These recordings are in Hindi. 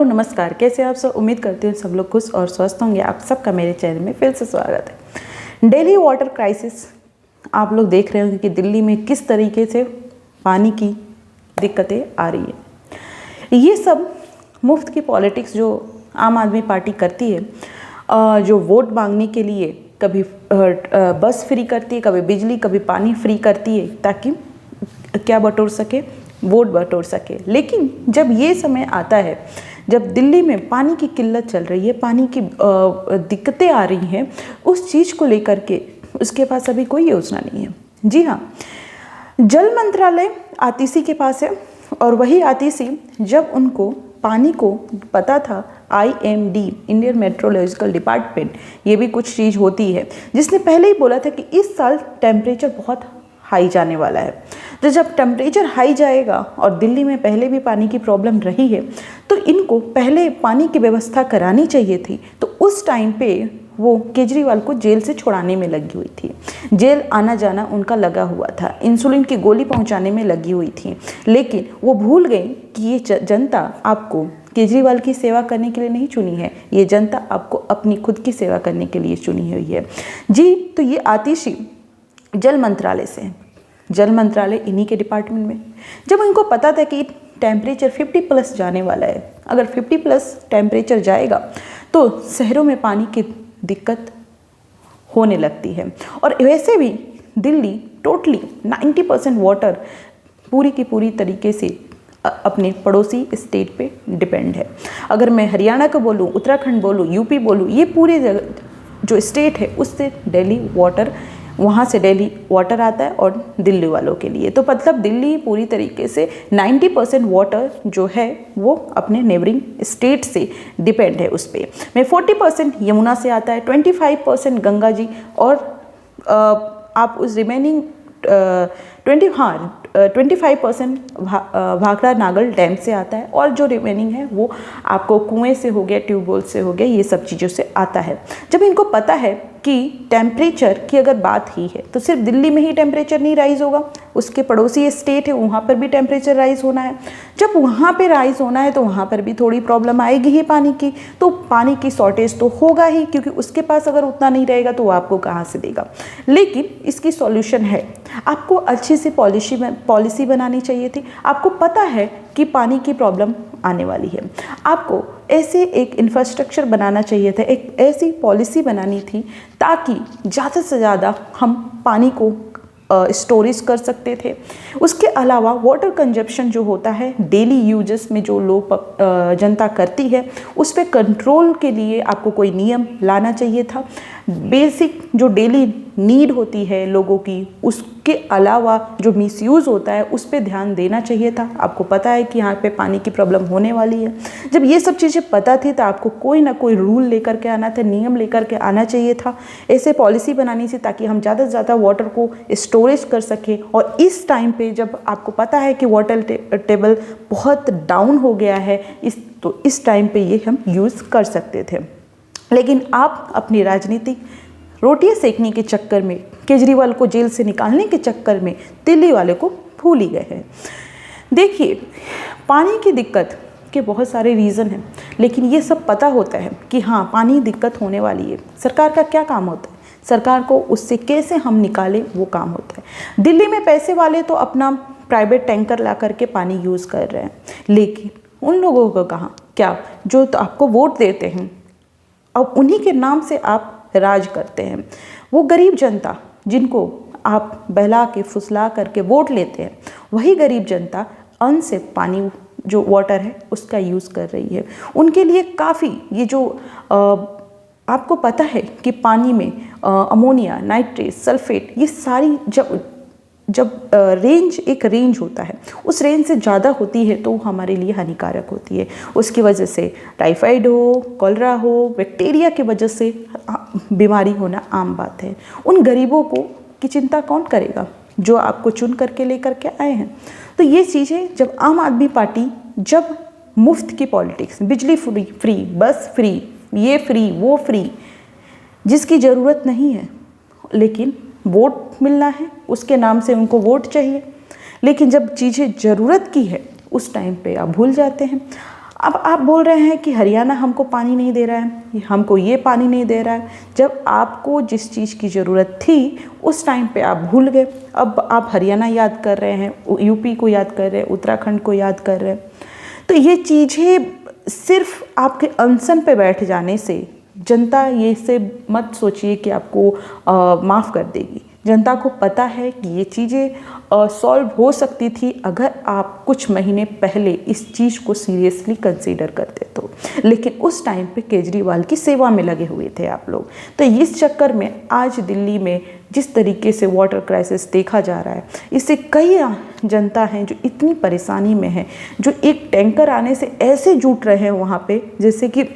नमस्कार, कैसे आप सब। उम्मीद करती हूँ सब लोग खुश और स्वस्थ होंगे। आप सबका मेरे चैनल में फिर से स्वागत है। दिल्ली वाटर क्राइसिस आप लोग देख रहे होंगे कि दिल्ली में किस तरीके से पानी की दिक्कतें आ रही है। ये सब मुफ्त की पॉलिटिक्स जो आम आदमी पार्टी करती है, जो वोट मांगने के लिए कभी बस फ्री करती है, कभी बिजली, कभी पानी फ्री करती है ताकि क्या बटोर सके, वोट बटोर सके। लेकिन जब ये समय आता है, जब दिल्ली में पानी की किल्लत चल रही है, पानी की दिक्कतें आ रही हैं, उस चीज़ को लेकर के उसके पास अभी कोई योजना नहीं है। जी हाँ, जल मंत्रालय आतिशी के पास है और वही आतिशी जब उनको पानी को पता था, IMD इंडियन मेट्रोलॉजिकल डिपार्टमेंट, ये भी कुछ चीज़ होती है जिसने पहले ही बोला था कि इस साल टेम्परेचर बहुत हाई जाने वाला है। तो जब टेम्परेचर हाई जाएगा और दिल्ली में पहले भी पानी की प्रॉब्लम रही है, तो इनको पहले पानी की व्यवस्था करानी चाहिए थी। तो उस टाइम पे वो केजरीवाल को जेल से छुड़ाने में लगी हुई थी। जेल आना जाना उनका लगा हुआ था, इंसुलिन की गोली पहुंचाने में लगी हुई थी। लेकिन वो भूल गए कि ये जनता आपको केजरीवाल की सेवा करने के लिए नहीं चुनी है, ये जनता आपको अपनी खुद की सेवा करने के लिए चुनी हुई है। जी, तो ये आतिशी जल मंत्रालय से है। जल मंत्रालय इन्हीं के डिपार्टमेंट में, जब उनको पता था कि टेम्परेचर 50+ जाने वाला है, अगर 50+ टेम्परेचर जाएगा तो शहरों में पानी की दिक्कत होने लगती है। और वैसे भी दिल्ली टोटली 90% वाटर पूरी की पूरी तरीके से अपने पड़ोसी स्टेट पे डिपेंड है। अगर मैं हरियाणा को बोलूँ, उत्तराखंड बोलूँ, यूपी बोलूँ, ये पूरे जो स्टेट है उससे दिल्ली वाटर, वहाँ से दिल्ली वाटर आता है और दिल्ली वालों के लिए। तो मतलब दिल्ली पूरी तरीके से 90% वाटर जो है वो अपने नेबरिंग स्टेट से डिपेंड है उस पर। में 40% यमुना से आता है, 25% गंगा जी, और आप उस रिमेनिंग 25% भाखड़ा नागल डैम से आता है, और जो रिमेनिंग है वो आपको कुएं से हो गया, ट्यूबवेल से हो गया, ये सब चीज़ों से आता है। जब इनको पता है कि टेम्परेचर की अगर बात ही है तो सिर्फ दिल्ली में ही टेम्परेचर नहीं राइज होगा, उसके पड़ोसी स्टेट है वहाँ पर भी टेम्परेचर राइज होना है। जब वहाँ पे राइज होना है तो वहाँ पर भी थोड़ी प्रॉब्लम आएगी ही पानी की, तो पानी की शॉर्टेज तो होगा ही, क्योंकि उसके पास अगर उतना नहीं रहेगा तो वो आपको कहाँ से देगा। लेकिन इसकी सॉल्यूशन है, आपको अच्छी सी पॉलिसी बनानी चाहिए थी। आपको पता है कि पानी की प्रॉब्लम आने वाली है, आपको ऐसे एक इंफ्रास्ट्रक्चर बनाना चाहिए था, एक ऐसी पॉलिसी बनानी थी ताकि ज़्यादा से ज़्यादा हम पानी को स्टोरेज कर सकते थे। उसके अलावा वाटर कंजप्शन जो होता है डेली यूजेस में, जो लोग जनता करती है, उस पर कंट्रोल के लिए आपको कोई नियम लाना चाहिए था। बेसिक जो डेली नीड होती है लोगों की, उसके अलावा जो मिसयूज़ होता है उस पर ध्यान देना चाहिए था। आपको पता है कि यहाँ पे पानी की प्रॉब्लम होने वाली है। जब ये सब चीज़ें पता थी तो आपको कोई ना कोई रूल लेकर के आना था, नियम लेकर के आना चाहिए था, ऐसे पॉलिसी बनानी थी ताकि हम ज़्यादा से ज़्यादा वाटर को स्टोरेज कर सकें। और इस टाइम पे जब आपको पता है कि वाटर टेबल बहुत डाउन हो गया है, इस टाइम पे ये हम यूज़ कर सकते थे। लेकिन आप अपनी राजनीतिक रोटियां सेकने के चक्कर में, केजरीवाल को जेल से निकालने के चक्कर में दिल्ली वाले को भूल ही गए हैं। देखिए, पानी की दिक्कत के बहुत सारे रीज़न हैं, लेकिन ये सब पता होता है कि हाँ पानी दिक्कत होने वाली है। सरकार का क्या काम होता है? सरकार को उससे कैसे हम निकालें वो काम होता है। दिल्ली में पैसे वाले तो अपना प्राइवेट टैंकर ला करके पानी यूज़ कर रहे हैं, लेकिन उन लोगों को कहाँ, क्या जो तो आपको वोट देते हैं, अब उन्हीं के नाम से आप राज करते हैं। वो गरीब जनता जिनको आप बहला के फुसला करके वोट लेते हैं, वही गरीब जनता अन्न से पानी जो वाटर है उसका यूज़ कर रही है। उनके लिए काफ़ी ये जो आपको पता है कि पानी में अमोनिया, नाइट्रेट, सल्फेट, ये सारी जब एक रेंज होता है, उस रेंज से ज़्यादा होती है तो हमारे लिए हानिकारक होती है। उसकी वजह से टाइफाइड हो, कॉलरा हो, बैक्टीरिया की वजह से बीमारी होना आम बात है। उन गरीबों की चिंता कौन करेगा जो आपको चुन करके लेकर के आए हैं? तो ये चीज़ें जब आम आदमी पार्टी जब मुफ्त की पॉलिटिक्स, बिजली फ्री, बस फ्री, ये फ्री, वो फ्री, जिसकी ज़रूरत नहीं है, लेकिन वोट मिलना है उसके नाम से उनको वोट चाहिए, लेकिन जब चीज़ें ज़रूरत की है उस टाइम पे आप भूल जाते हैं। अब आप बोल रहे हैं कि हरियाणा हमको पानी नहीं दे रहा है, हमको ये पानी नहीं दे रहा है। जब आपको जिस चीज़ की ज़रूरत थी उस टाइम पे आप भूल गए। अब आप हरियाणा याद कर रहे हैं, यूपी को याद कर रहे हैं, उत्तराखंड को याद कर रहे हैं। तो ये चीज़ें सिर्फ आपके अनशन पे बैठ जाने से जनता ये से मत सोचिए कि आपको माफ़ कर देगी। जनता को पता है कि ये चीज़ें सॉल्व हो सकती थी अगर आप कुछ महीने पहले इस चीज़ को सीरियसली कंसीडर करते तो, लेकिन उस टाइम पे केजरीवाल की सेवा में लगे हुए थे आप लोग। तो इस चक्कर में आज दिल्ली में जिस तरीके से वाटर क्राइसिस देखा जा रहा है, इससे कई जनता हैं जो इतनी परेशानी में है, जो एक टैंकर आने से ऐसे जुट रहे हैं वहाँ पे, जैसे कि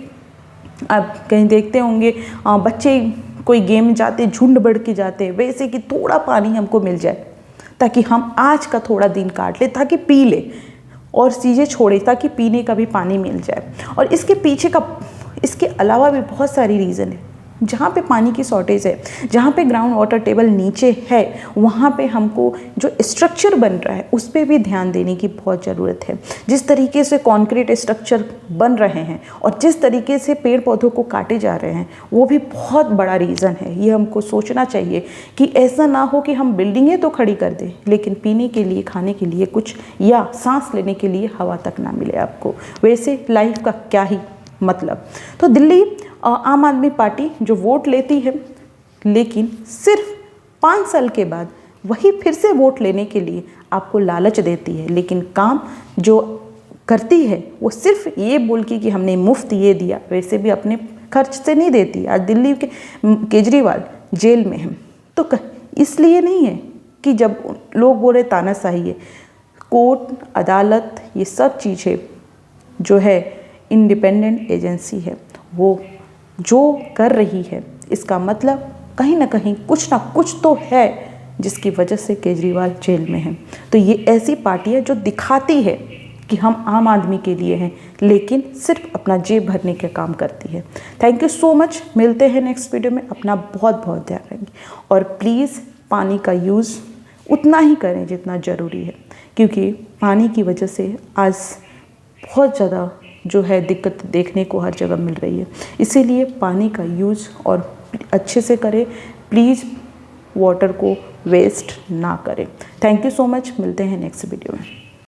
आप कहीं देखते होंगे बच्चे कोई गेम जाते झुंड बढ़ के जाते हैं, वैसे कि थोड़ा पानी हमको मिल जाए ताकि हम आज का थोड़ा दिन काट ले, ताकि पी ले और चीज़ें छोड़े, ताकि पीने का भी पानी मिल जाए। और इसके पीछे का, इसके अलावा भी बहुत सारी रीज़न है। जहाँ पे पानी की शॉर्टेज है, जहाँ पे ग्राउंड वाटर टेबल नीचे है, वहाँ पे हमको जो स्ट्रक्चर बन रहा है उस पर भी ध्यान देने की बहुत ज़रूरत है। जिस तरीके से कंक्रीट स्ट्रक्चर बन रहे हैं और जिस तरीके से पेड़ पौधों को काटे जा रहे हैं, वो भी बहुत बड़ा रीज़न है। ये हमको सोचना चाहिए कि ऐसा ना हो कि हम बिल्डिंगें तो खड़ी कर दें लेकिन पीने के लिए, खाने के लिए कुछ या सांस लेने के लिए हवा तक ना मिले आपको। वैसे लाइफ का क्या ही मतलब। तो दिल्ली आम आदमी पार्टी जो वोट लेती है, लेकिन सिर्फ 5 साल के बाद वही फिर से वोट लेने के लिए आपको लालच देती है, लेकिन काम जो करती है वो सिर्फ ये बोल के कि हमने मुफ्त ये दिया, वैसे भी अपने खर्च से नहीं देती। आज दिल्ली के केजरीवाल जेल में हैं तो इसलिए नहीं है कि जब लोग बोल रहे तानाशाही है। कोर्ट, अदालत, ये सब चीज़ें जो है इंडिपेंडेंट एजेंसी है, वो जो कर रही है इसका मतलब कहीं ना कहीं कुछ ना कुछ तो है जिसकी वजह से केजरीवाल जेल में हैं। तो ये ऐसी पार्टी है जो दिखाती है कि हम आम आदमी के लिए हैं, लेकिन सिर्फ अपना जेब भरने के काम करती है। Thank you so much. मिलते हैं नेक्स्ट वीडियो में। अपना बहुत बहुत ध्यान रखेंगे और प्लीज़ पानी का यूज़ उतना ही करें जितना ज़रूरी है, क्योंकि पानी की वजह से आज बहुत ज़्यादा जो है दिक्कत देखने को हर जगह मिल रही है। इसीलिए पानी का यूज़ और अच्छे से करें। प्लीज़ वाटर को वेस्ट ना करें। Thank you so much. मिलते हैं नेक्स्ट वीडियो में।